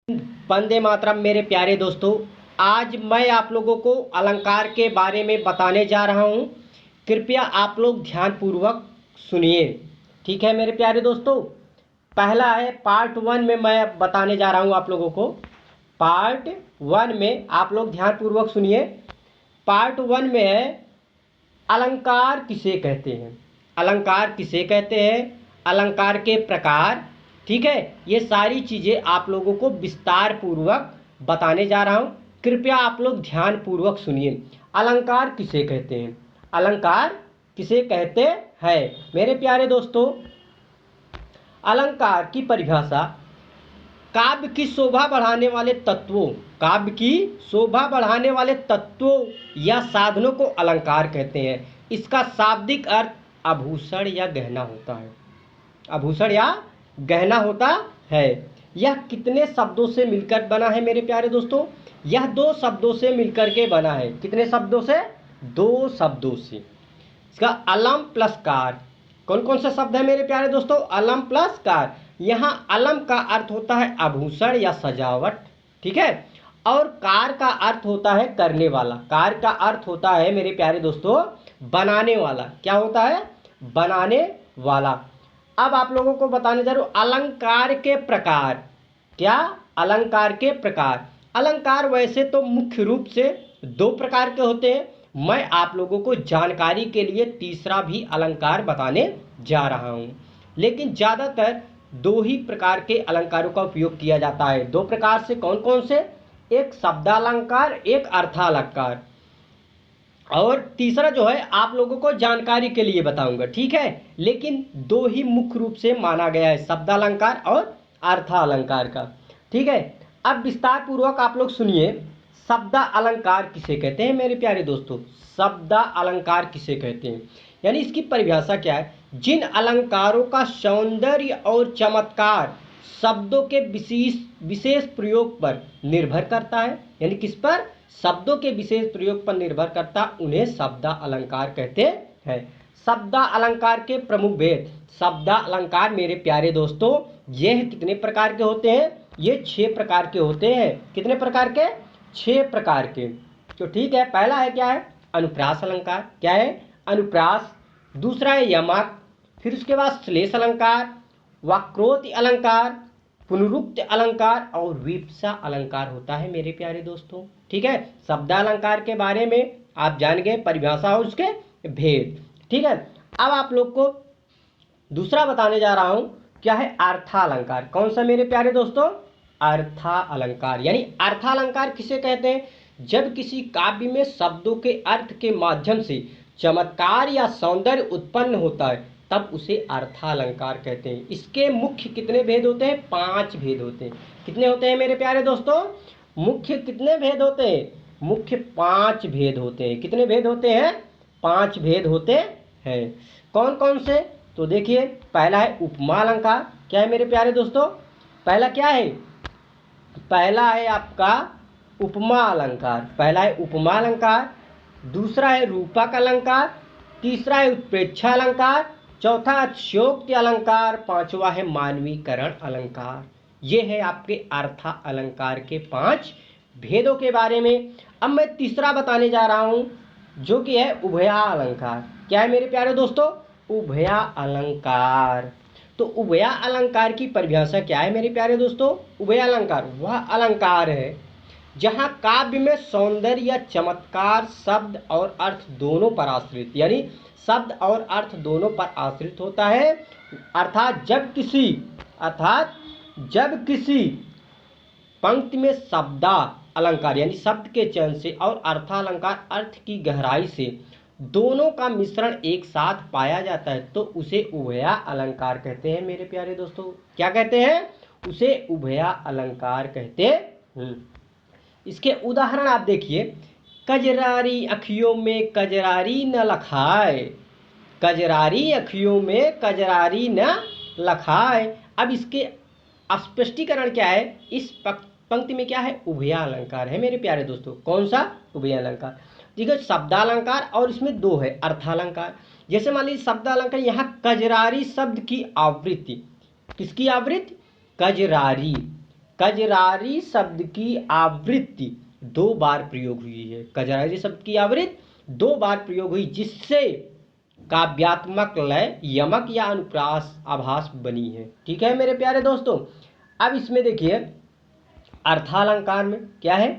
वंदे मातरम। मेरे प्यारे दोस्तों, आज मैं आप लोगों को अलंकार के बारे में बताने जा रहा हूँ। कृपया आप लोग ध्यानपूर्वक सुनिए। ठीक है मेरे प्यारे दोस्तों, पहला है पार्ट 1 में मैं बताने जा रहा हूँ आप लोगों को। पार्ट 1 में आप लोग ध्यानपूर्वक सुनिए। पार्ट 1 में है अलंकार किसे कहते हैं, अलंकार किसे कहते हैं, अलंकार के प्रकार। ठीक है, ये सारी चीज़ें आप लोगों को विस्तार पूर्वक बताने जा रहा हूँ। कृपया आप लोग ध्यान पूर्वक सुनिए। अलंकार किसे कहते हैं, अलंकार किसे कहते हैं मेरे प्यारे दोस्तों। अलंकार की परिभाषा काव्य की शोभा बढ़ाने वाले तत्वों, काव्य की शोभा बढ़ाने वाले तत्वों या साधनों को अलंकार कहते हैं। इसका शाब्दिक अर्थ आभूषण या गहना होता है, आभूषण या गहना होता है। यह कितने शब्दों से मिलकर बना है मेरे प्यारे दोस्तों, यह 2 शब्दों से मिलकर के बना है। कितने शब्दों से? 2 शब्दों से। इसका अलम प्लस कार, कौन कौन से शब्द है मेरे प्यारे दोस्तों? अलम प्लस कार। यहाँ अलम का अर्थ होता है आभूषण या सजावट, ठीक है, और कार का अर्थ होता है करने वाला। कार का अर्थ होता है मेरे प्यारे दोस्तों बनाने वाला। क्या होता है? बनाने वाला। अब आप लोगों को बताने जा रहा हूँ अलंकार के प्रकार। क्या? अलंकार के प्रकार। अलंकार वैसे तो मुख्य रूप से 2 प्रकार के होते हैं। मैं आप लोगों को जानकारी के लिए तीसरा भी अलंकार बताने जा रहा हूँ, लेकिन ज़्यादातर 2 ही प्रकार के अलंकारों का उपयोग किया जाता है। 2 प्रकार से कौन कौन से? एक शब्दालंकार, एक अर्थालंकार, और तीसरा जो है आप लोगों को जानकारी के लिए बताऊंगा। ठीक है, लेकिन 2 ही मुख्य रूप से माना गया है, शब्दालंकार और अर्थालंकार का। ठीक है, अब विस्तार पूर्वक आप लोग सुनिए। शब्दा अलंकार किसे कहते हैं मेरे प्यारे दोस्तों? शब्दा अलंकार किसे कहते हैं, यानी इसकी परिभाषा क्या है? जिन अलंकारों का सौंदर्य और चमत्कार शब्दों के विशेष प्रयोग पर निर्भर करता है, यानी किस पर? शब्दों के विशेष प्रयोग पर निर्भर करता, उन्हें शब्दा अलंकार कहते हैं। शब्दा अलंकार के प्रमुख भेद। शब्दा अलंकार मेरे प्यारे दोस्तों यह कितने प्रकार के होते हैं? ये 6 प्रकार के होते हैं। कितने प्रकार के? 6 प्रकार के। तो ठीक है, पहला है क्या है? अनुप्रास अलंकार। क्या है? अनुप्रास। दूसरा है यमक, फिर उसके बाद श्लेष अलंकार, वक्रोक्ति अलंकार, पुनरुक्त अलंकार और विपसा अलंकार होता है मेरे प्यारे दोस्तों। ठीक है, शब्दालंकार के बारे में आप जान गए, परिभाषा और उसके भेद। ठीक है, अब आप लोग को दूसरा बताने जा रहा हूं। क्या है? अर्थालंकार। कौन सा मेरे प्यारे दोस्तों? अर्थालंकार। यानी अर्थालंकार किसे कहते हैं? जब किसी काव्य में शब्दों के अर्थ के माध्यम से चमत्कार या सौंदर्य उत्पन्न होता है, तब उसे अर्थालंकार कहते हैं। इसके मुख्य कितने भेद होते हैं? 5 भेद होते हैं। कितने होते हैं मेरे प्यारे दोस्तों? मुख्य कितने भेद होते हैं? मुख्य 5 भेद होते हैं। कितने भेद होते हैं? 5 भेद होते हैं। कौन कौन से? तो देखिए, पहला है उपमा अलंकार। क्या है मेरे प्यारे दोस्तों? पहला क्या है? पहला है आपका उपमा अलंकार। पहला है उपमा अलंकार, दूसरा है रूपक अलंकार, तीसरा है उत्प्रेक्षा अलंकार, चौथा अतिशयोक्ति अलंकार, पांचवा है मानवीकरण अलंकार। ये है आपके अर्था अलंकार के 5 भेदों के बारे में। अब मैं तीसरा बताने जा रहा हूं, जो कि है उभया अलंकार। क्या है मेरे प्यारे दोस्तों? उभया अलंकार। तो उभया अलंकार की परिभाषा क्या है मेरे प्यारे दोस्तों? उभया अलंकार वह अलंकार है जहाँ काव्य में सौंदर्य या चमत्कार शब्द और अर्थ दोनों पर आश्रित, यानी शब्द और अर्थ दोनों पर आश्रित होता है। अर्थात जब किसी पंक्ति में शब्दा अलंकार यानी शब्द के चयन से और अर्थालंकार अर्थ की गहराई से दोनों का मिश्रण एक साथ पाया जाता है, तो उसे उभया अलंकार कहते हैं मेरे प्यारे दोस्तों। क्या कहते हैं? उसे उभया अलंकार कहते हैं। इसके उदाहरण आप देखिए। कजरारी अखियों में कजरारी न लखाए, कजरारी अखियों में कजरारी न लखाए। अब इसके स्पष्टीकरण क्या है? इस पंक्ति में क्या है? उभया अलंकार है मेरे प्यारे दोस्तों। कौन सा? उभया अलंकार। ठीक है, शब्दालंकार और इसमें 2 है अर्थालंकार। जैसे मान लीजिए शब्दालंकार, यहाँ कजरारी शब्द की आवृत्ति, किसकी आवृत्ति? कजरारी। कजरारी शब्द की आवृत्ति 2 बार प्रयोग हुई है। कजरारी शब्द की आवृत्ति 2 बार प्रयोग हुई, जिससे काव्यात्मक लय, यमक या अनुप्रास आभास बनी है। ठीक है मेरे प्यारे दोस्तों। अब इसमें देखिए अर्थालंकार में क्या है,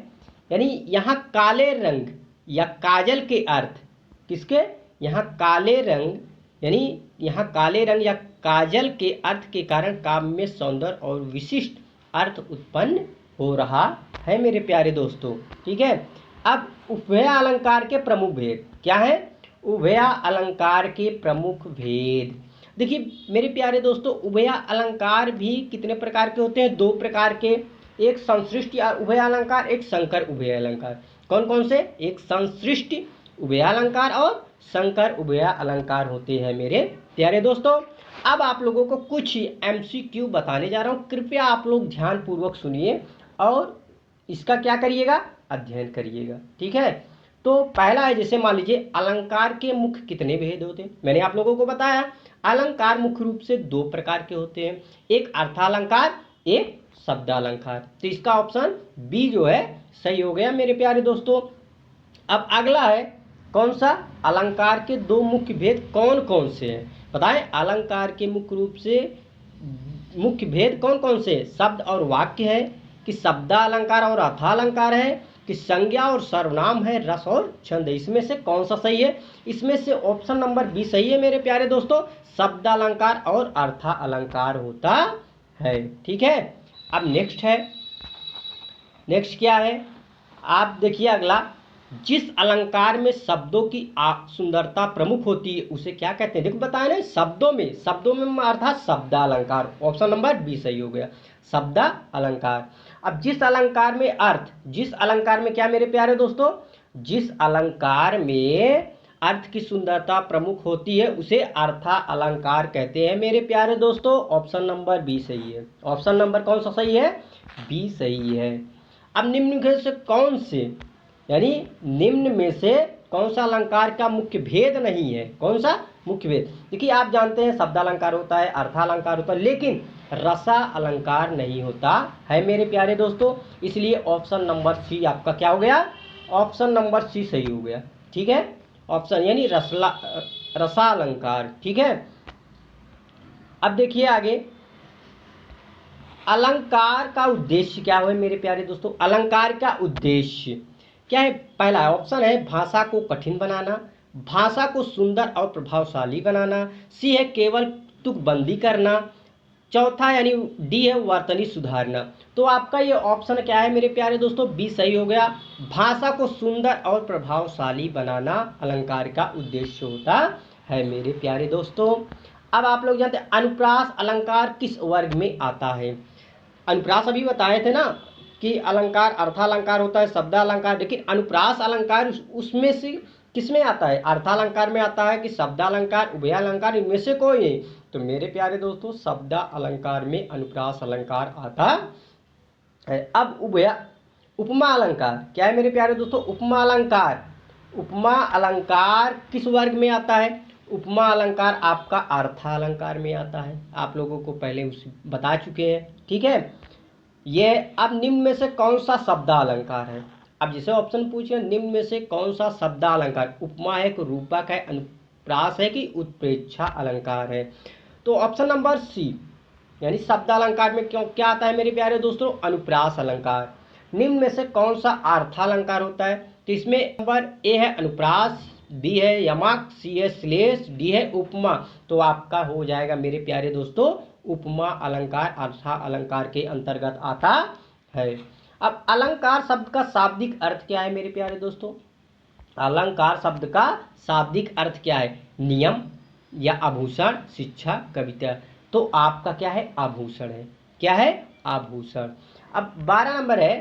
यानी यहाँ काले रंग या काजल के अर्थ किसके, यहाँ काले रंग, यानी यहाँ काले रंग या काजल के अर्थ के कारण काव्य में सौंदर्य और विशिष्ट अर्थ उत्पन्न हो रहा है मेरे प्यारे दोस्तों। ठीक है। अब उभय अलंकार के प्रमुख भेद क्या है, उभय अलंकार के प्रमुख भेद देखिए मेरे प्यारे दोस्तों। उभय अलंकार भी कितने प्रकार के होते हैं, 2 प्रकार के, एक संश्लिष्ट उभय अलंकार, एक संकर उभय अलंकार। कौन कौन से, एक संश्लिष्ट उभय अलंकार और संकर उभय अलंकार होते हैं मेरे प्यारे दोस्तों। अब आप लोगों को कुछ MCQ बताने जा रहा हूँ, कृपया आप लोग ध्यानपूर्वक सुनिए और इसका क्या करिएगा, अध्ययन करिएगा। ठीक है। तो पहला है, जैसे मान लीजिए अलंकार के मुख्य कितने भेद होते हैं। मैंने आप लोगों को बताया अलंकार मुख्य रूप से 2 प्रकार के होते हैं, एक अर्थालंकार, एक शब्दालंकार। तो इसका ऑप्शन बी जो है सही हो गया मेरे प्यारे दोस्तों। अब अगला है कौन सा, अलंकार के 2 मुख्य भेद कौन कौन से हैं, बताएं। अलंकार के मुख्य रूप से मुख्य भेद कौन कौन से, शब्द और वाक्य है, कि शब्दालंकार और अर्थालंकार है, कि संज्ञा और सर्वनाम है, रस और छंद है। इसमें से कौन सा सही है, इसमें से ऑप्शन नंबर बी सही है मेरे प्यारे दोस्तों, शब्दालंकार और अर्थालंकार होता है। ठीक है। अब नेक्स्ट है, नेक्स्ट क्या है, आप देखिए अगला, जिस अलंकार में शब्दों की सुंदरता प्रमुख होती है उसे क्या कहते हैं। देखो बताया ना, शब्दों में अर्थात शब्दालंकार। ऑप्शन नंबर बी सही हो गया, शब्दालंकार। अब जिस अलंकार में अर्थ, जिस अलंकार में क्या मेरे प्यारे दोस्तों, जिस अलंकार में अर्थ की सुंदरता प्रमुख होती है उसे अर्था अलंकार कहते हैं मेरे प्यारे दोस्तों। ऑप्शन नंबर बी सही है। ऑप्शन नंबर कौन सा सही है, बी सही है। अब निम्न में से कौन से, यानी निम्न में से कौन सा अलंकार का मुख्य भेद नहीं है, कौन सा मुख्य भेद। देखिए आप जानते हैं शब्दालंकार होता है, अर्थालंकार होता है, लेकिन रसा अलंकार नहीं होता है मेरे प्यारे दोस्तों। इसलिए ऑप्शन नंबर सी आपका क्या हो गया, ऑप्शन नंबर सी सही हो गया। ठीक है, ऑप्शन यानी रसा अलंकार। ठीक है। अब देखिए आगे, अलंकार का उद्देश्य क्या है मेरे प्यारे दोस्तों। अलंकार का उद्देश्य क्या है, पहला ऑप्शन है भाषा को कठिन बनाना, भाषा को सुंदर और प्रभावशाली बनाना, सी है केवल तुकबंदी करना, चौथा यानी डी है वर्तनी सुधारना। तो आपका ये ऑप्शन क्या है मेरे प्यारे दोस्तों, बी सही हो गया, भाषा को सुंदर और प्रभावशाली बनाना अलंकार का उद्देश्य होता है मेरे प्यारे दोस्तों। अब आप लोग जानते हैं अनुप्रास अलंकार किस वर्ग में आता है। अनुप्रास अभी बताए थे ना कि अलंकार अर्थालंकार होता है, शब्दालंकार, लेकिन अनुप्रास अलंकार उसमें से किस में आता है, अर्थालंकार में आता है कि शब्दालंकार, उभयालंकार, इनमें से कोई नहीं। तो मेरे प्यारे दोस्तों शब्दा अलंकार में अनुप्रास अलंकार आता है। अब उपमा अलंकार क्या है मेरे प्यारे दोस्तों, उपमा अलंकार, उपमा अलंकार किस वर्ग में आता है। उपमा अलंकार आपका अर्थालंकार में आता है, आप लोगों को पहले उस बता चुके हैं। ठीक है। ये अब निम्न में से कौन सा शब्दालंकार है, अब जैसे ऑप्शन पूछे निम्न में से कौन सा शब्दालंकार, उपमा है कि रूपक है, अनुप्रास है कि उत्प्रेक्षा अलंकार है। तो ऑप्शन नंबर सी यानी शब्दालंकार में क्यों क्या आता है मेरे प्यारे दोस्तों, अनुप्रास अलंकार। निम्न में से कौन सा अर्थालंकार होता है, तो इसमें नंबर ए है अनुप्रास, बी है यमक, सी है श्लेष, डी है उपमा। तो आपका हो जाएगा मेरे प्यारे दोस्तों उपमा अलंकार अर्था अलंकार के अंतर्गत आता है। अब अलंकार शब्द का शाब्दिक अर्थ क्या है मेरे प्यारे दोस्तों, अलंकार शब्द का शाब्दिक अर्थ क्या है, नियम या आभूषण, शिक्षा, कविता। तो आपका क्या है, आभूषण है। क्या है, आभूषण। अब 12 नंबर है,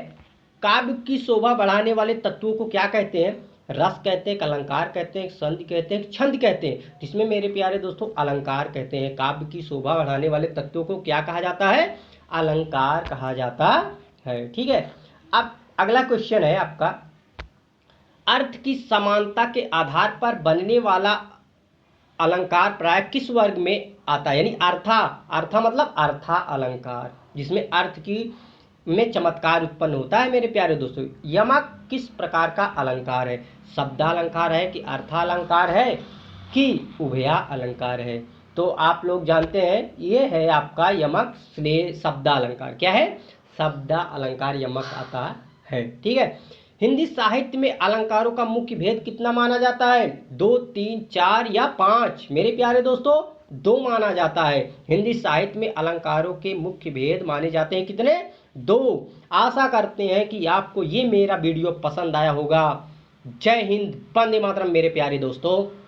काव्य की शोभा बढ़ाने वाले तत्वों को क्या कहते हैं, रस कहते हैं, अलंकार कहते हैं, संधि कहते हैं, छंद कहते हैं। जिसमें मेरे प्यारे दोस्तों अलंकार कहते हैं। काव्य की शोभा बढ़ाने वाले तत्वों को क्या कहा जाता है, अलंकार कहा जाता है। ठीक है। अब अगला क्वेश्चन है आपका, अर्थ की समानता के आधार पर बनने वाला अलंकार प्राय किस वर्ग में आता है, यानी अर्था मतलब अर्था अलंकार, जिसमें अर्थ की में चमत्कार उत्पन्न होता है मेरे प्यारे दोस्तों। यमक किस प्रकार का अलंकार है? शब्दालंकार है कि अर्थालंकार है कि उभया अलंकार है? तो आप लोग जानते हैं ये है आपका यमक शब्दालंकार। क्या है? शब्दालंकार यमक आता है। ठीक है। हिंदी साहित्य में अलंकारों का मुख्य भेद कितना माना जाता है? 2, 3, 4 या 5? मेरे प्यारे दोस्तों 2 माना जाता है। हिंदी साहित्य में अलंकारों के मुख्य भेद माने जाते हैं कितने? 2। आशा करते हैं कि आपको ये मेरा वीडियो पसंद आया होगा। जय हिंद, वंदे मातरम मेरे प्यारे दोस्तों।